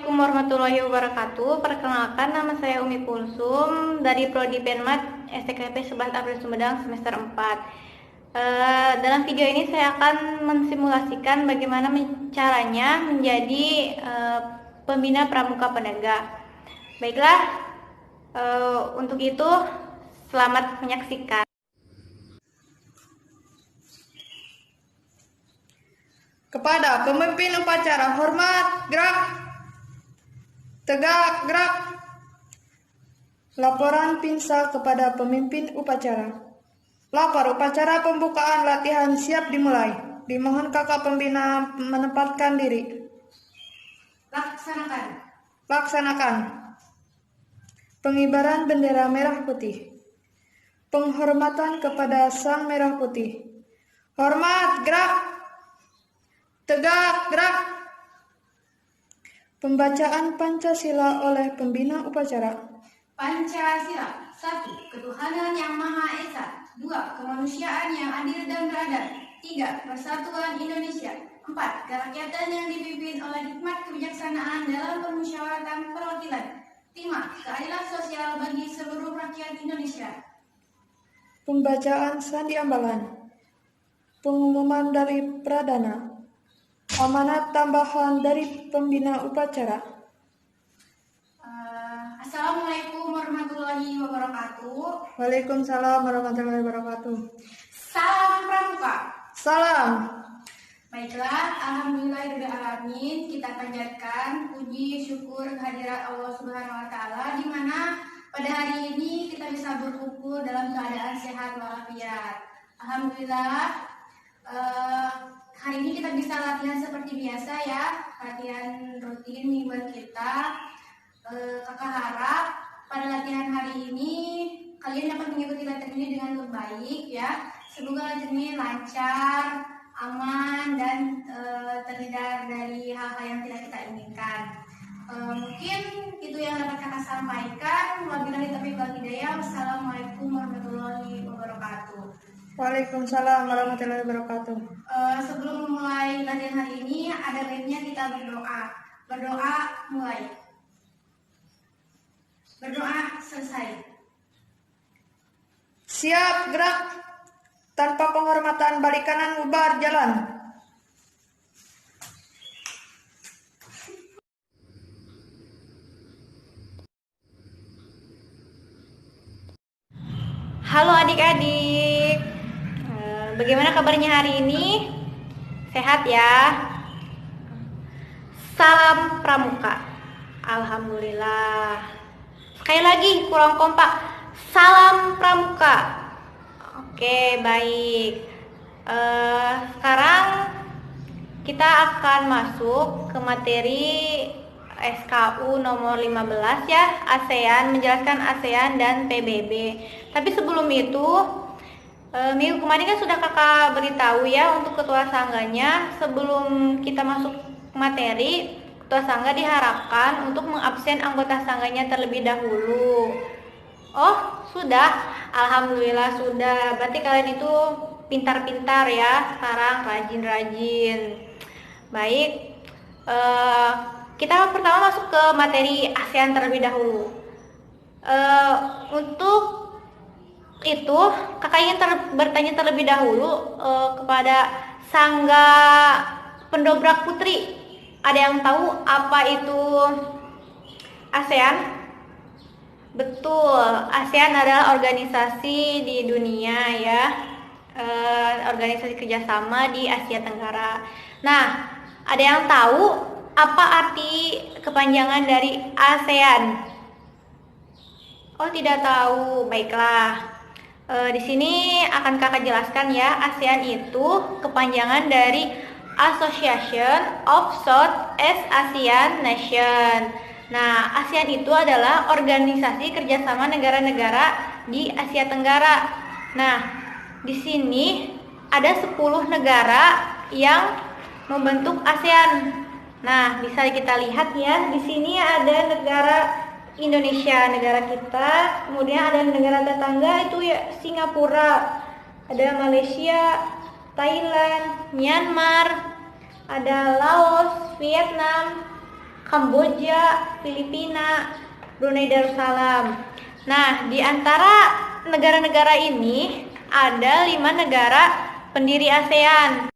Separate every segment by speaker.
Speaker 1: Assalamualaikum warahmatullahi wabarakatuh. Perkenalkan, nama saya Umi Kulsum dari Prodi Penmat STKP 11 April Sumedang semester 4. Dalam video ini saya akan mensimulasikan bagaimana caranya menjadi pembina pramuka penegak. Baiklah, untuk itu selamat menyaksikan.
Speaker 2: Kepada pemimpin upacara, hormat, gerak, tegak, gerak. Laporan PINSA kepada pemimpin upacara. Lapor upacara pembukaan latihan siap dimulai. Dimohon kakak pembina menempatkan diri. Laksanakan. Pengibaran bendera merah putih. Penghormatan kepada Sang Merah Putih. Hormat, gerak. Tegak, gerak. Pembacaan Pancasila oleh pembina upacara.
Speaker 3: Pancasila. 1. Ketuhanan yang Maha Esa. 2. Kemanusiaan yang adil dan beradab. 3. Persatuan Indonesia. 4. Kerakyatan yang dipimpin oleh hikmat kebijaksanaan dalam permusyawaratan perwakilan. 5. Keadilan sosial bagi seluruh rakyat Indonesia.
Speaker 2: Pembacaan Sandi Ambalan. Pengumuman dari Pradana. Amanat tambahan dari pembina upacara.
Speaker 3: Assalamualaikum warahmatullahi wabarakatuh.
Speaker 2: Waalaikumsalam warahmatullahi wabarakatuh.
Speaker 3: Salam Pramuka.
Speaker 2: Salam.
Speaker 3: Baiklah, alhamdulillahirrahmanirrahim. Kita panjatkan puji syukur kehadirat Allah Subhanahu wa taala di mana pada hari ini kita bisa berkumpul dalam keadaan sehat walafiat. Alhamdulillah. Hari ini kita bisa latihan seperti biasa ya, latihan rutin mingguan kita. Kakak harap pada latihan hari ini kalian dapat mengikuti latihan ini dengan baik ya. Semoga latihan ini lancar, aman, dan terhindar dari hal-hal yang tidak kita inginkan. Mungkin itu yang dapat kakak sampaikan. Wabillahi taufiq wal hidayah. Wassalamualaikum warahmatullahi wabarakatuh.
Speaker 2: Waalaikumsalam warahmatullahi wabarakatuh.
Speaker 3: Sebelum memulai latihan hari ini, ada baiknya kita berdoa. Berdoa mulai. Berdoa selesai.
Speaker 2: Siap, gerak. Tanpa penghormatan balik kanan, bubar, jalan.
Speaker 1: Halo adik-adik, bagaimana kabarnya hari ini? Sehat ya? Salam Pramuka. Alhamdulillah. Sekali lagi, kurang kompak. Salam Pramuka. Oke, baik. Sekarang kita akan masuk ke materi SKU nomor 15 ya, ASEAN, menjelaskan ASEAN dan PBB. Tapi sebelum itu, minggu kemarin kan sudah kakak beritahu ya untuk ketua sangganya, sebelum kita masuk materi, ketua sangga diharapkan untuk mengabsen anggota sangganya terlebih dahulu. Oh, sudah. Alhamdulillah sudah. Berarti kalian itu pintar-pintar ya, sekarang rajin-rajin. Baik. Kita pertama masuk ke materi ASEAN terlebih dahulu. Untuk itu, kakak ingin bertanya terlebih dahulu kepada Sangga Pendobrak Putri. Ada yang tahu apa itu ASEAN? Betul, ASEAN adalah organisasi di dunia ya, organisasi kerjasama di Asia Tenggara. Nah, ada yang tahu apa arti kepanjangan dari ASEAN? Oh, tidak tahu. Baiklah. Di sini akan kakak jelaskan ya. ASEAN itu kepanjangan dari Association of Southeast Asian Nations. Nah, ASEAN itu adalah organisasi kerjasama negara-negara di Asia Tenggara. Nah, di sini ada 10 negara yang membentuk ASEAN. Nah, bisa kita lihat ya, di sini ada negara Indonesia, negara kita, kemudian ada negara tetangga itu ya Singapura, ada Malaysia, Thailand, Myanmar, ada Laos, Vietnam, Kamboja, Filipina, Brunei Darussalam. Nah, di antara negara-negara ini ada 5 negara pendiri ASEAN.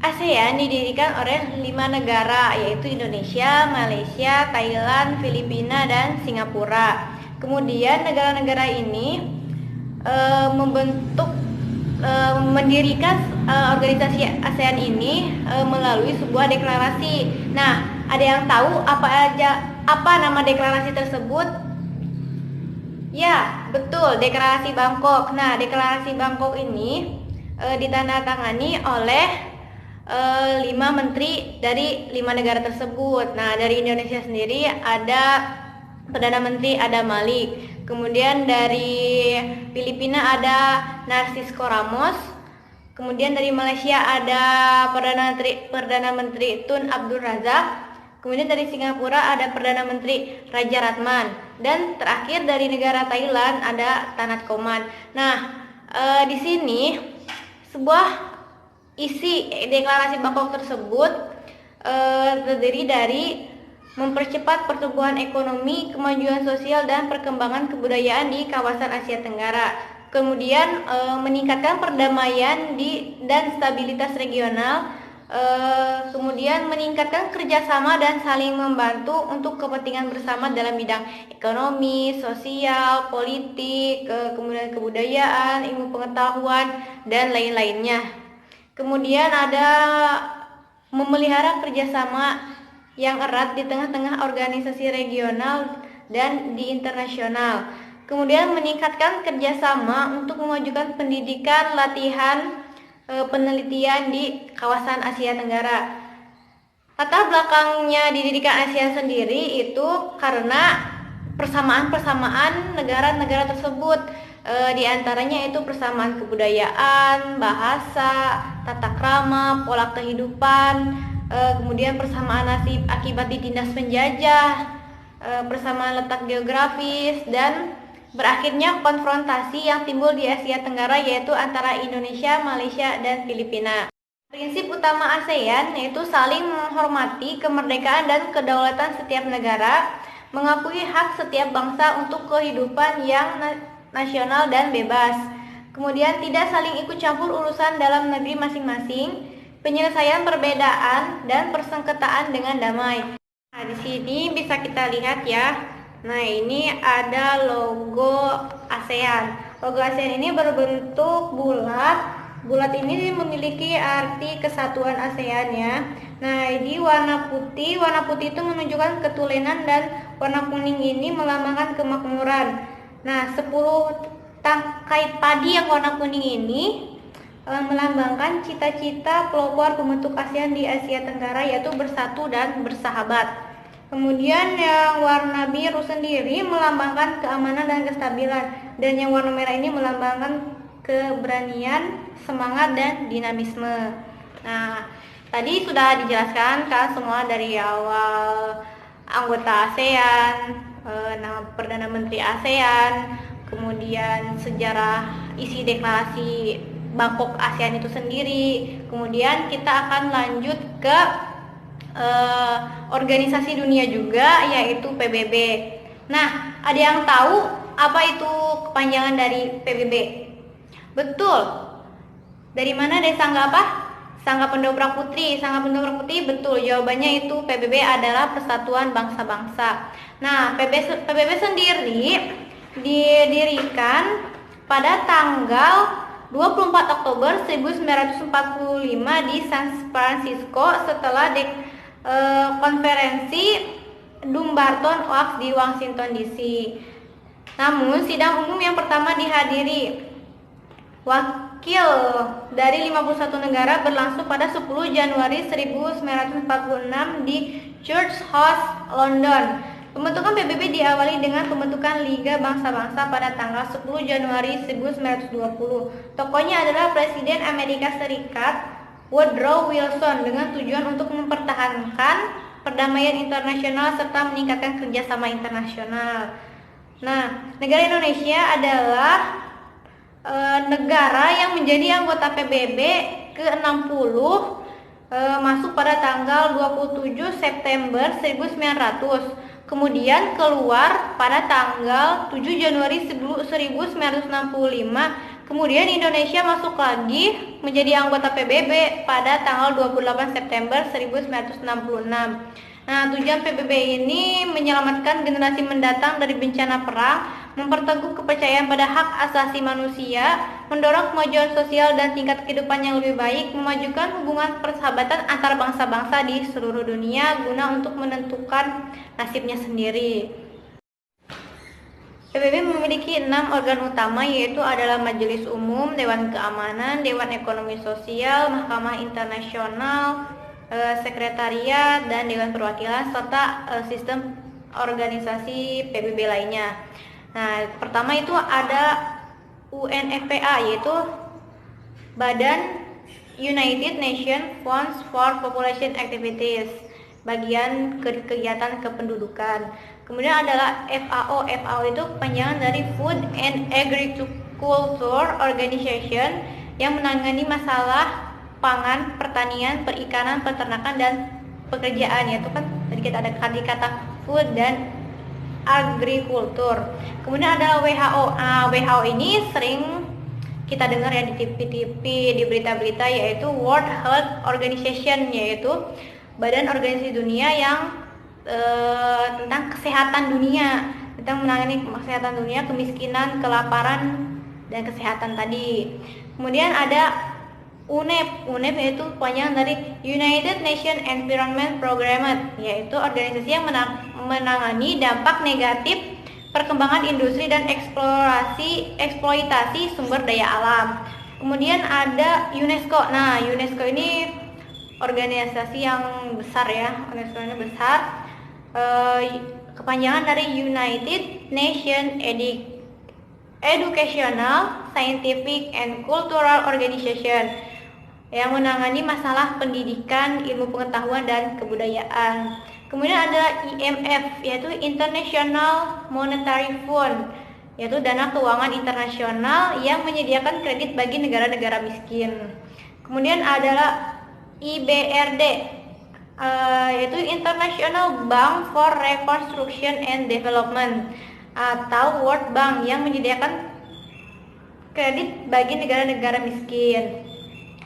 Speaker 1: ASEAN didirikan oleh 5 negara, yaitu Indonesia, Malaysia, Thailand, Filipina, dan Singapura. Kemudian negara-negara ini mendirikan organisasi ASEAN ini melalui sebuah deklarasi. Nah, ada yang tahu apa nama deklarasi tersebut? Ya, betul, deklarasi Bangkok. Nah, deklarasi Bangkok ini ditandatangani oleh 5 menteri dari 5 negara tersebut. Nah, dari Indonesia sendiri ada Perdana Menteri Adam Malik. Kemudian dari Filipina ada Narcisco Ramos. Kemudian dari Malaysia ada Perdana Menteri Tun Abdul Razak. Kemudian dari Singapura ada Perdana Menteri Raja Ratman. Dan terakhir dari negara Thailand ada Tanat Koman. Nah, di sini sebuah isi deklarasi Bangkok tersebut terdiri dari mempercepat pertumbuhan ekonomi, kemajuan sosial, dan perkembangan kebudayaan di kawasan Asia Tenggara. Kemudian meningkatkan perdamaian dan stabilitas regional. Kemudian meningkatkan kerjasama dan saling membantu untuk kepentingan bersama dalam bidang ekonomi, sosial, politik, kemudian kebudayaan, ilmu pengetahuan, dan lain-lainnya. Kemudian ada memelihara kerjasama yang erat di tengah-tengah organisasi regional dan di internasional. Kemudian meningkatkan kerjasama untuk memajukan pendidikan, latihan, penelitian di kawasan Asia Tenggara. Latar belakangnya didirikan ASEAN sendiri itu karena persamaan-persamaan negara-negara tersebut. Di antaranya itu persamaan kebudayaan, bahasa, tata krama, pola kehidupan, kemudian persamaan nasib akibat ditindas penjajah, persamaan letak geografis, dan berakhirnya konfrontasi yang timbul di Asia Tenggara yaitu antara Indonesia, Malaysia, dan Filipina. Prinsip utama ASEAN yaitu saling menghormati kemerdekaan dan kedaulatan setiap negara, mengakui hak setiap bangsa untuk kehidupan yang nasional dan bebas. Kemudian tidak saling ikut campur urusan dalam negeri masing-masing, penyelesaian perbedaan dan persengketaan dengan damai. Nah, di sini bisa kita lihat ya. Nah, ini ada logo ASEAN. Logo ASEAN ini berbentuk bulat. Bulat ini memiliki arti kesatuan ASEAN ya. Nah, ini warna putih. Warna putih itu menunjukkan ketulenan dan warna kuning ini melambangkan kemakmuran. Nah, 10 tangkai padi yang warna kuning ini melambangkan cita-cita pelopor pembentuk ASEAN di Asia Tenggara yaitu bersatu dan bersahabat. Kemudian yang warna biru sendiri melambangkan keamanan dan kestabilan, dan yang warna merah ini melambangkan keberanian, semangat, dan dinamisme. Nah, tadi sudah dijelaskan kan semua dari awal anggota ASEAN, nama Perdana Menteri ASEAN, kemudian sejarah isi deklarasi Bangkok ASEAN itu sendiri. Kemudian kita akan lanjut ke organisasi dunia juga yaitu PBB. Nah, ada yang tahu apa itu kepanjangan dari PBB? Betul. Dari mana? Dari Sangga apa? Sangga Pendobrak Putri. Sangga Pendobrak Putri, betul. Jawabannya itu PBB adalah Persatuan Bangsa-Bangsa. Nah, PBB sendiri didirikan pada tanggal 24 Oktober 1945 di San Francisco setelah konferensi Dumbarton Oaks di Washington DC. Namun, sidang umum yang pertama dihadiri wakil dari 51 negara berlangsung pada 10 Januari 1946 di Church House, London. Pembentukan PBB diawali dengan pembentukan Liga Bangsa-Bangsa pada tanggal 10 Januari 1920. Tokohnya adalah Presiden Amerika Serikat Woodrow Wilson dengan tujuan untuk mempertahankan perdamaian internasional serta meningkatkan kerjasama internasional. Nah, negara Indonesia adalah negara yang menjadi anggota PBB ke-60 masuk pada tanggal 27 September 1900. Kemudian keluar pada tanggal 7 Januari 1965. Kemudian Indonesia masuk lagi menjadi anggota PBB pada tanggal 28 September 1966. Nah, tujuan PBB ini menyelamatkan generasi mendatang dari bencana perang, memperteguh kepercayaan pada hak asasi manusia, mendorong kemajuan sosial dan tingkat kehidupan yang lebih baik, memajukan hubungan persahabatan antar bangsa-bangsa di seluruh dunia guna untuk menentukan nasibnya sendiri. PBB memiliki 6 organ utama, yaitu adalah Majelis Umum, Dewan Keamanan, Dewan Ekonomi Sosial, Mahkamah Internasional, Sekretariat, dan Dewan Perwakilan, serta sistem organisasi PBB lainnya. Nah, pertama itu ada UNFPA, yaitu Badan United Nations Funds for Population Activities, bagian kegiatan kependudukan. Kemudian adalah FAO. FAO itu kepanjangan dari Food and Agriculture Organization, yang menangani masalah pangan, pertanian, perikanan, peternakan, dan pekerjaan. Yaitu kan tadi kita ada kata food dan agrikultur. Kemudian ada WHO. WHO ini sering kita dengar ya di TV-TV, di berita-berita, yaitu World Health Organization, yaitu badan organisasi dunia yang tentang kesehatan dunia, tentang menangani kesehatan dunia, kemiskinan, kelaparan, dan kesehatan tadi. Kemudian ada UNEP. UNEP yaitu panjangan dari United Nations Environment Programme, yaitu organisasi yang menangani dampak negatif perkembangan industri dan eksploitasi sumber daya alam. Kemudian ada UNESCO. Nah, UNESCO ini organisasi yang besar ya, UNESCO ini besar. Kepanjangan dari United Nations Educational, Scientific, and Cultural Organization, yang menangani masalah pendidikan, ilmu pengetahuan, dan kebudayaan. Kemudian ada IMF, yaitu International Monetary Fund, yaitu dana keuangan internasional yang menyediakan kredit bagi negara-negara miskin. Kemudian adalah IBRD, yaitu International Bank for Reconstruction and Development, atau World Bank, yang menyediakan kredit bagi negara-negara miskin.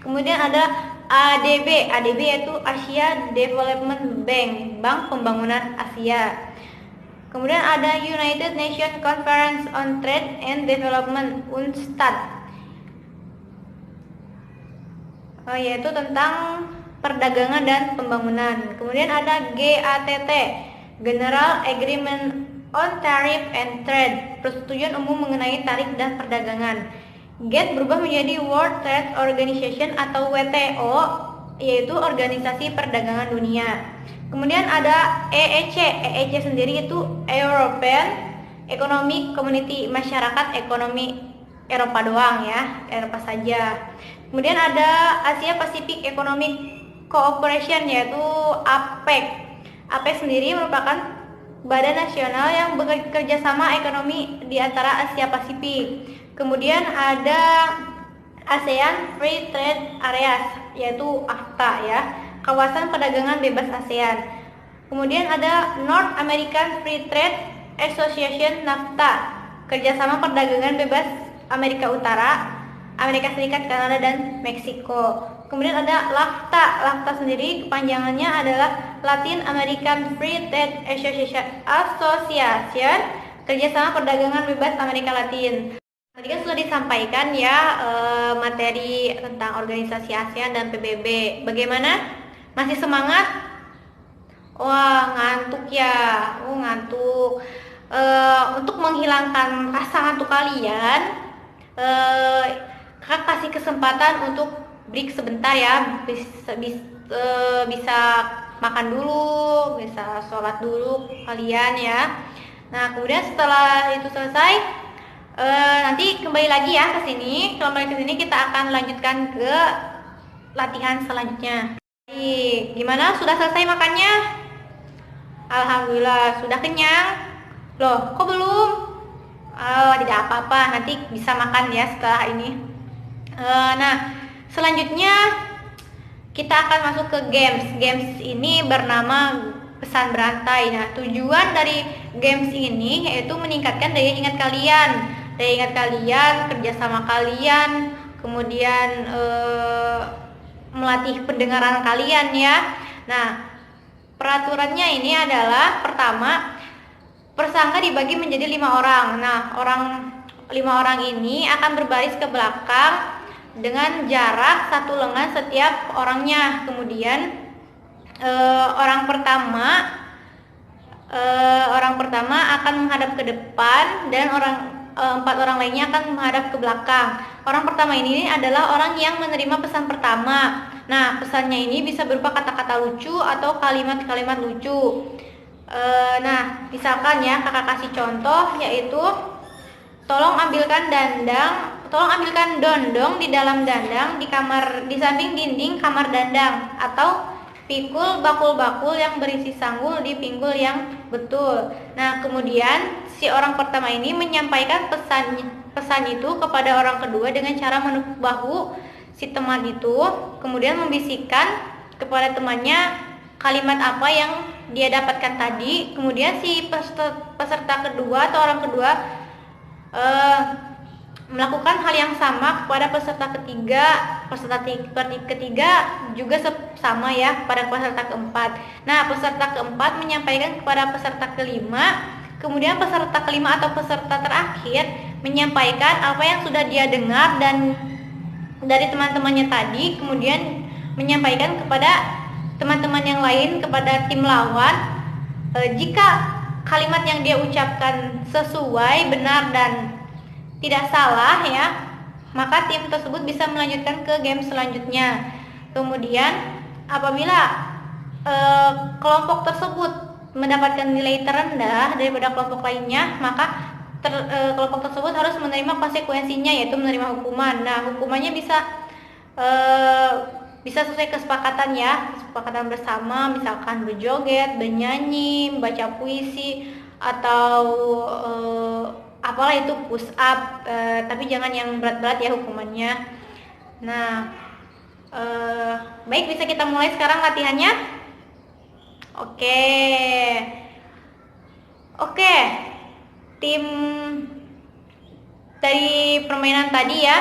Speaker 1: Kemudian ada ADB. ADB yaitu Asia Development Bank, Bank Pembangunan Asia. Kemudian ada United Nations Conference on Trade and Development, UNCTAD, yaitu tentang perdagangan dan pembangunan. Kemudian ada GATT, General Agreement on Tariff and Trade, persetujuan umum mengenai tarif dan perdagangan. GATT berubah menjadi World Trade Organization atau WTO, yaitu Organisasi Perdagangan Dunia. Kemudian ada EEC. EEC sendiri itu European Economic Community, masyarakat ekonomi Eropa doang ya, Eropa saja. Kemudian ada Asia Pacific Economic Cooperation, yaitu APEC. APEC sendiri merupakan badan nasional yang bekerja sama ekonomi di antara Asia Pasifik. Kemudian ada ASEAN Free Trade Areas, yaitu AFTA ya, kawasan perdagangan bebas ASEAN. Kemudian ada North American Free Trade Association, NAFTA, kerjasama perdagangan bebas Amerika Utara, Amerika Serikat, Kanada, dan Meksiko. Kemudian ada LAFTA. LAFTA sendiri kepanjangannya adalah Latin American Free Trade Association, kerjasama perdagangan bebas Amerika Latin. Tadi kan sudah disampaikan ya materi tentang organisasi ASEAN dan PBB. Bagaimana? Masih semangat? Wah, ngantuk ya. Ngantuk. Untuk menghilangkan rasa ngantuk kalian, kakak kasih kesempatan untuk break sebentar ya. Bisa makan dulu, bisa sholat dulu kalian ya. Nah, kemudian setelah itu selesai, nanti kembali lagi ya ke sini. Kembali ke sini kita akan lanjutkan ke latihan selanjutnya. Gimana? Sudah selesai makannya? Alhamdulillah, sudah kenyang. Loh, kok belum? Tidak apa-apa, nanti bisa makan ya setelah ini. Nah, selanjutnya kita akan masuk ke games. Games ini bernama pesan berantai. Nah, tujuan dari games ini yaitu meningkatkan daya ingat kalian, kerjasama kalian, kemudian melatih pendengaran kalian ya. Nah, peraturannya ini adalah pertama, persangka dibagi menjadi 5 orang. Nah, 5 orang ini akan berbaris ke belakang dengan jarak 1 lengan setiap orangnya. Kemudian orang pertama akan menghadap ke depan dan 4 orang lainnya akan menghadap ke belakang. Orang pertama ini adalah orang yang menerima pesan pertama. Nah, pesannya ini bisa berupa kata-kata lucu atau kalimat-kalimat lucu. Nah, misalkan ya, kakak kasih contoh yaitu tolong ambilkan dondong di dalam dandang di samping dinding kamar dandang, atau pikul bakul-bakul yang berisi sanggul di pinggul yang betul. Nah, kemudian si orang pertama ini menyampaikan pesan itu kepada orang kedua dengan cara menepuk bahu si teman itu, kemudian membisikkan kepada temannya kalimat apa yang dia dapatkan tadi. Kemudian si peserta kedua atau orang kedua melakukan hal yang sama kepada peserta ketiga juga sama ya pada peserta keempat. Nah, peserta keempat menyampaikan kepada peserta kelima, kemudian peserta kelima atau peserta terakhir menyampaikan apa yang sudah dia dengar dan dari teman-temannya tadi, kemudian menyampaikan kepada teman-teman yang lain, kepada tim lawan. Jika kalimat yang dia ucapkan sesuai, benar dan tidak salah ya, maka tim tersebut bisa melanjutkan ke game selanjutnya. Kemudian apabila kelompok tersebut mendapatkan nilai terendah daripada kelompok lainnya, maka kelompok tersebut harus menerima konsekuensinya, yaitu menerima hukuman. Nah, hukumannya bisa sesuai kesepakatan ya, kesepakatan bersama, misalkan berjoget, bernyanyi, membaca puisi, atau apalah itu, push up, tapi jangan yang berat-berat ya hukumannya. Nah, baik, bisa kita mulai sekarang latihannya. Oke, tim dari permainan tadi ya,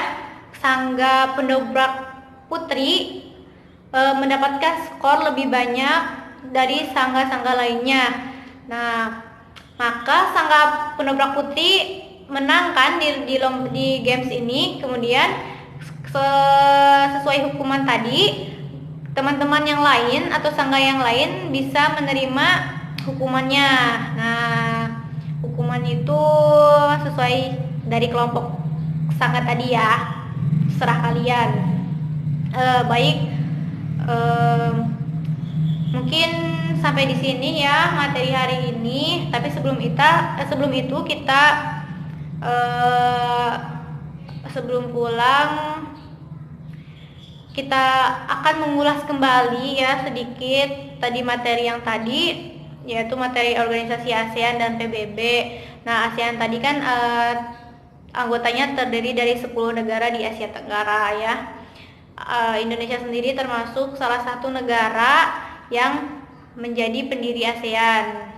Speaker 1: Sangga Pendobrak Putri mendapatkan skor lebih banyak dari sangga-sangga lainnya. Nah, maka Sangga Pendobrak Putih menangkan di games ini. Kemudian sesuai hukuman tadi, teman-teman yang lain atau sangga yang lain bisa menerima hukumannya. Nah, hukuman itu sesuai dari kelompok sangga tadi ya, serah kalian. Mungkin sampai di sini ya materi hari ini. Tapi sebelum itu kita sebelum pulang kita akan mengulas kembali ya sedikit tadi materi yang tadi, yaitu materi organisasi ASEAN dan PBB. Nah, ASEAN tadi kan anggotanya terdiri dari 10 negara di Asia Tenggara ya. Indonesia sendiri termasuk salah satu negara yang menjadi pendiri ASEAN.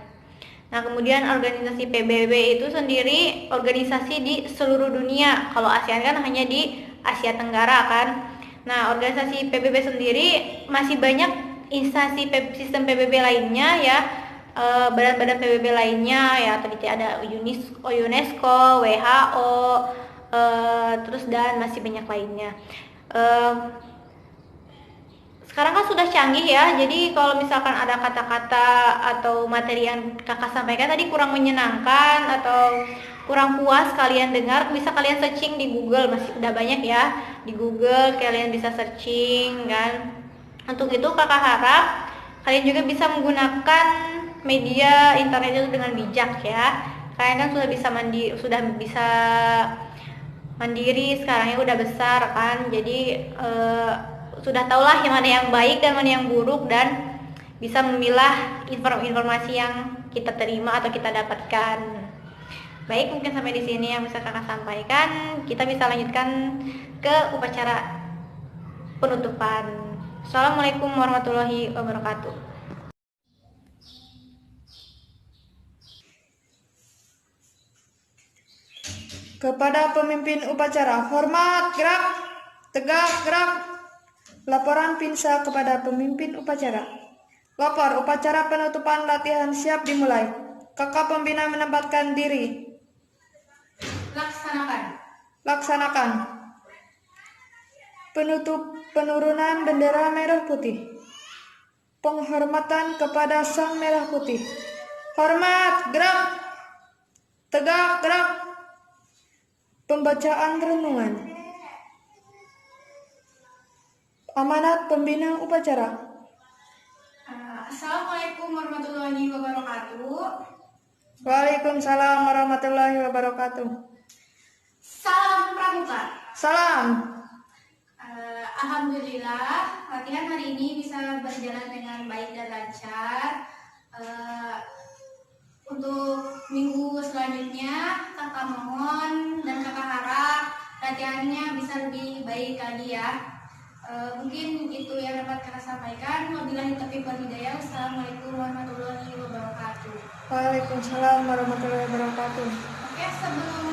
Speaker 1: Nah, kemudian organisasi PBB itu sendiri organisasi di seluruh dunia. Kalau ASEAN kan hanya di Asia Tenggara kan. Nah, organisasi PBB sendiri masih banyak instansi sistem PBB lainnya ya, badan-badan PBB lainnya ya, tadi ada UNESCO, WHO, terus dan masih banyak lainnya. Sekarang kan sudah canggih ya, jadi kalau misalkan ada kata-kata atau materi yang kakak sampaikan tadi kurang menyenangkan atau kurang puas kalian dengar, bisa kalian searching di Google, masih udah banyak ya di Google, kalian bisa searching kan. Untuk itu kakak harap kalian juga bisa menggunakan media internet itu dengan bijak ya. Kalian kan sudah bisa mandiri sekarang ya, udah besar kan, jadi sudah tahulah yang mana yang baik dan mana yang buruk, dan bisa memilah informasi yang kita terima atau kita dapatkan. Baik, mungkin sampai di sini yang bisa kakak sampaikan. Kita bisa lanjutkan ke upacara penutupan. Assalamualaikum warahmatullahi wabarakatuh.
Speaker 2: Kepada pemimpin upacara, hormat, gerak, tegak, gerak. Laporan PINSA kepada pemimpin upacara. Lapor, upacara penutupan latihan siap dimulai. Kakak pembina menempatkan diri. Laksanakan. Penurunan bendera merah putih. Penghormatan kepada sang merah putih. Hormat, gerak, tegak, gerak. Pembacaan renungan. Amanat pembina upacara.
Speaker 3: Assalamualaikum warahmatullahi wabarakatuh.
Speaker 2: Waalaikumsalam warahmatullahi wabarakatuh.
Speaker 3: Salam pramuka.
Speaker 2: Salam.
Speaker 3: Alhamdulillah, latihan hari ini bisa berjalan dengan baik dan lancar. Untuk minggu selanjutnya, kakak mohon dan kakak harap latihannya bisa lebih baik lagi ya. Mungkin itu yang dapat kakak sampaikan. Wabillahi taufiq wal hidayah. Wassalamualaikum warahmatullahi wabarakatuh.
Speaker 2: Waalaikumsalam warahmatullahi wabarakatuh.
Speaker 3: Oke, sebelum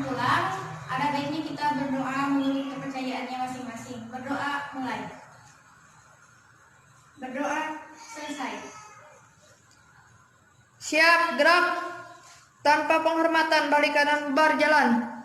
Speaker 3: pulang, ada baiknya kita berdoa menurut kepercayaannya masing-masing. Berdoa mulai. Berdoa selesai.
Speaker 2: Siap, gerak. Tanpa penghormatan, balik kanan, bubar jalan.